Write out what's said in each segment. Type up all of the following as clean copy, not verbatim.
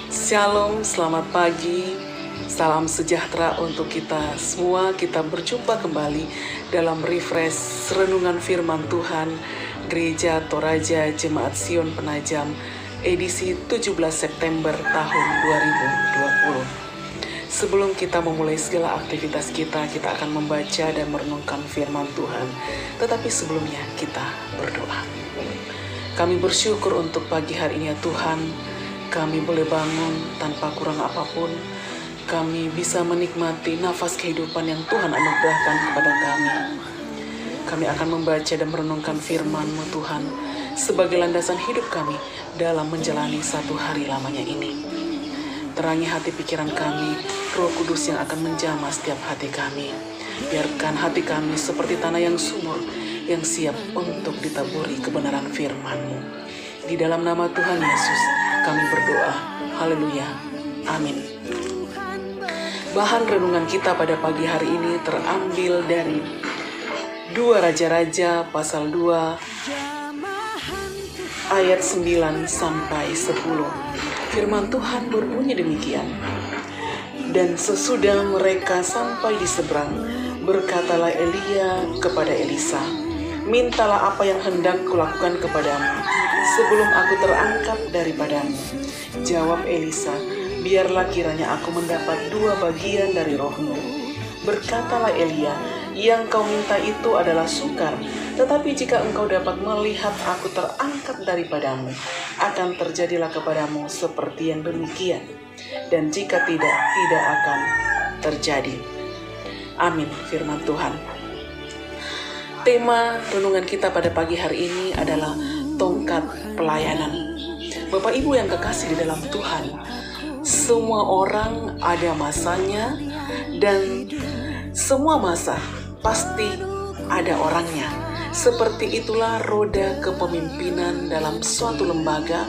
Shalom, selamat pagi, salam sejahtera untuk kita semua. Kita berjumpa kembali dalam refresh renungan firman Tuhan Gereja Toraja Jemaat Sion Penajam edisi 17 September tahun 2020. Sebelum kita memulai segala aktivitas kita akan membaca dan merenungkan firman Tuhan. Tetapi sebelumnya kita berdoa. Kami bersyukur untuk pagi hari ini ya Tuhan. Kami boleh bangun tanpa kurang apapun. Kami bisa menikmati nafas kehidupan yang Tuhan anugerahkan kepada kami. Kami akan membaca dan merenungkan firman-Mu Tuhan sebagai landasan hidup kami dalam menjalani satu hari lamanya ini. Terangi hati pikiran kami, Roh Kudus yang akan menjamah setiap hati kami. Biarkan hati kami seperti tanah yang subur, yang siap untuk ditaburi kebenaran firman-Mu. Di dalam nama Tuhan Yesus, kami berdoa. Haleluya. Amin. Bahan renungan kita pada pagi hari ini terambil dari 2 Raja-Raja pasal 2 ayat 9 sampai 10. Firman Tuhan berbunyi demikian. Dan sesudah mereka sampai di seberang, berkatalah Elia kepada Elisa, "Mintalah apa yang hendak kulakukan kepadamu, sebelum aku terangkat daripadamu." Jawab Elisa, "Biarlah kiranya aku mendapat 2 bagian dari rohmu." Berkatalah Elia, "Yang kau minta itu adalah sukar, tetapi jika engkau dapat melihat aku terangkat daripadamu, akan terjadilah kepadamu seperti yang demikian. Dan jika tidak akan terjadi." Amin, firman Tuhan. Tema renungan kita pada pagi hari ini adalah tongkat pelayanan. Bapak Ibu yang kekasih di dalam Tuhan, semua orang ada masanya dan semua masa pasti ada orangnya. Seperti itulah roda kepemimpinan dalam suatu lembaga.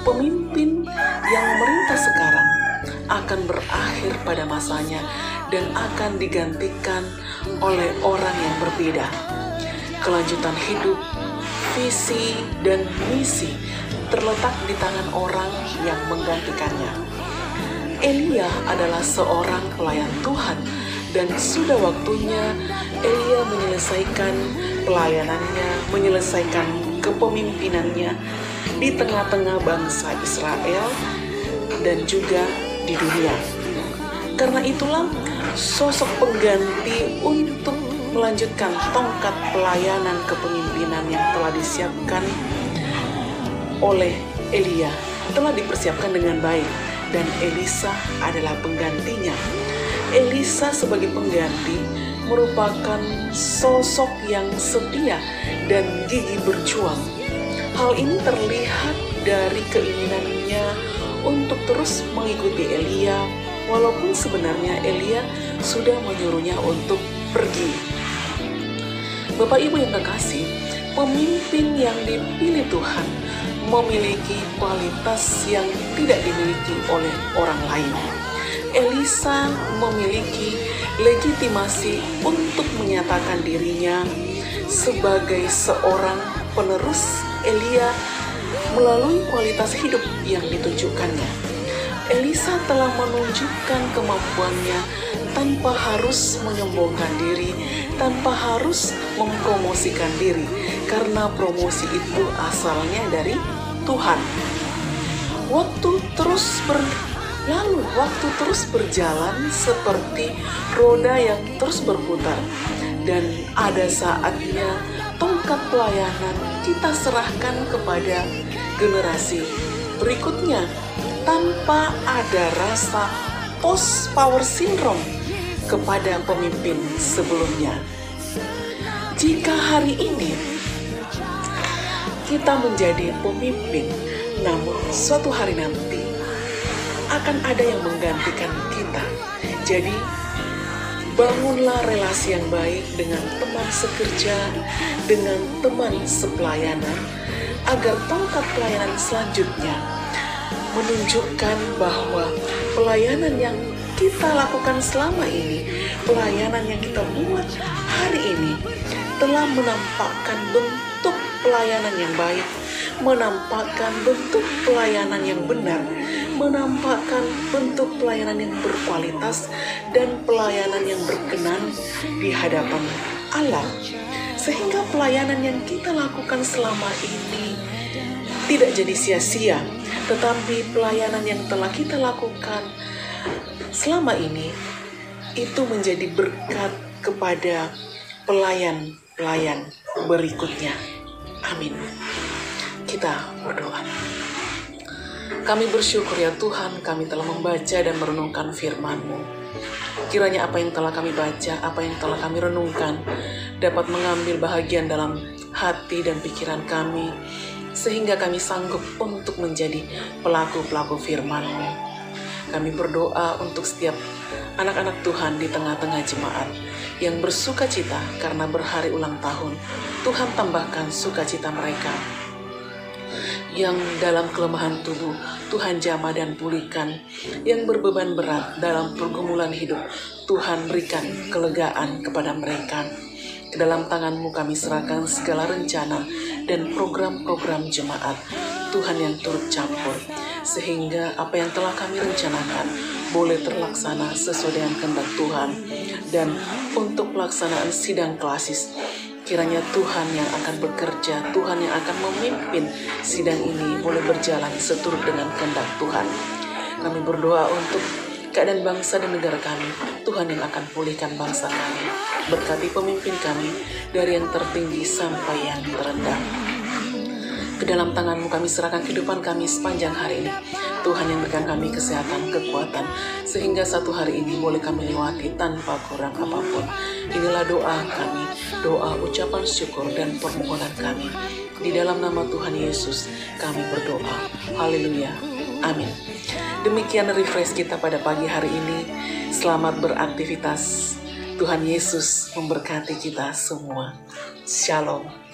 Pemimpin yang memerintah sekarang akan berakhir pada masanya dan akan digantikan oleh orang yang berbeda. Kelanjutan hidup, visi, dan misi terletak di tangan orang yang menggantikannya. Elia adalah seorang pelayan Tuhan dan sudah waktunya Elia menyelesaikan pelayanannya, menyelesaikan kepemimpinannya di tengah-tengah bangsa Israel dan juga di dunia. Karena itulah sosok pengganti untuk melanjutkan tongkat pelayanan kepemimpinan yang telah disiapkan oleh Elia telah dipersiapkan dengan baik, dan Elisa adalah penggantinya. Elisa sebagai pengganti merupakan sosok yang setia dan gigih berjuang. Hal ini terlihat dari keinginannya untuk terus mengikuti Elia, walaupun sebenarnya Elia sudah menyuruhnya untuk pergi. Bapak Ibu yang kekasih, pemimpin yang dipilih Tuhan memiliki kualitas yang tidak dimiliki oleh orang lain. Elisa memiliki legitimasi untuk menyatakan dirinya sebagai seorang penerus Elia melalui kualitas hidup yang ditunjukkannya. Elisa telah menunjukkan kemampuannya tanpa harus menyombongkan diri, tanpa harus mempromosikan diri, karena promosi itu asalnya dari Tuhan. Waktu terus berjalan seperti roda yang terus berputar, dan ada saatnya tongkat pelayanan kita serahkan kepada generasi berikutnya tanpa ada rasa post power syndrome kepada pemimpin sebelumnya. Jika hari ini kita menjadi pemimpin, namun suatu hari nanti akan ada yang menggantikan kita. Jadi bangunlah relasi yang baik dengan teman sekerja, dengan teman sepelayanan, agar tongkat pelayanan selanjutnya menunjukkan bahwa pelayanan yang kita lakukan selama ini, pelayanan yang kita buat hari ini, telah menampakkan bentuk pelayanan yang baik, menampakkan bentuk pelayanan yang benar, menampakkan bentuk pelayanan yang berkualitas dan pelayanan yang berkenan di hadapan Allah. Sehingga pelayanan yang kita lakukan selama ini tidak jadi sia-sia, tetapi pelayanan yang telah kita lakukan selama ini itu menjadi berkat kepada pelayan-pelayan berikutnya. Amin. Kita berdoa. Kami bersyukur ya Tuhan, kami telah membaca dan merenungkan firman-Mu. Kiranya apa yang telah kami baca, apa yang telah kami renungkan, dapat mengambil bahagian dalam hati dan pikiran kami, sehingga kami sanggup untuk menjadi pelaku-pelaku firman-Mu. Kami berdoa untuk setiap anak-anak Tuhan di tengah-tengah jemaat yang bersuka cita karena berhari ulang tahun. Tuhan tambahkan sukacita mereka. Yang dalam kelemahan tubuh, Tuhan jamah dan pulihkan. Yang berbeban berat dalam pergumulan hidup, Tuhan berikan kelegaan kepada mereka. Ke dalam tangan-Mu kami serahkan segala rencana dan program-program jemaat. Tuhan yang turut campur, sehingga apa yang telah kami rencanakan boleh terlaksana sesuai dengan kehendak Tuhan. Dan untuk pelaksanaan sidang klasis, kiranya Tuhan yang akan bekerja, Tuhan yang akan memimpin sidang ini boleh berjalan seturut dengan kehendak Tuhan. Kami berdoa untuk keadaan bangsa dan negara kami. Tuhan yang akan pulihkan bangsa kami. Berkati pemimpin kami dari yang tertinggi sampai yang terendah. Ke dalam tangan-Mu kami serahkan kehidupan kami sepanjang hari ini. Tuhan yang berikan kami kesehatan, kekuatan, sehingga satu hari ini boleh kami lewati tanpa kurang apapun. Inilah doa kami, doa ucapan syukur dan permohonan kami. Di dalam nama Tuhan Yesus kami berdoa. Haleluya. Amin. Demikian refresh kita pada pagi hari ini. Selamat beraktivitas. Tuhan Yesus memberkati kita semua. Shalom.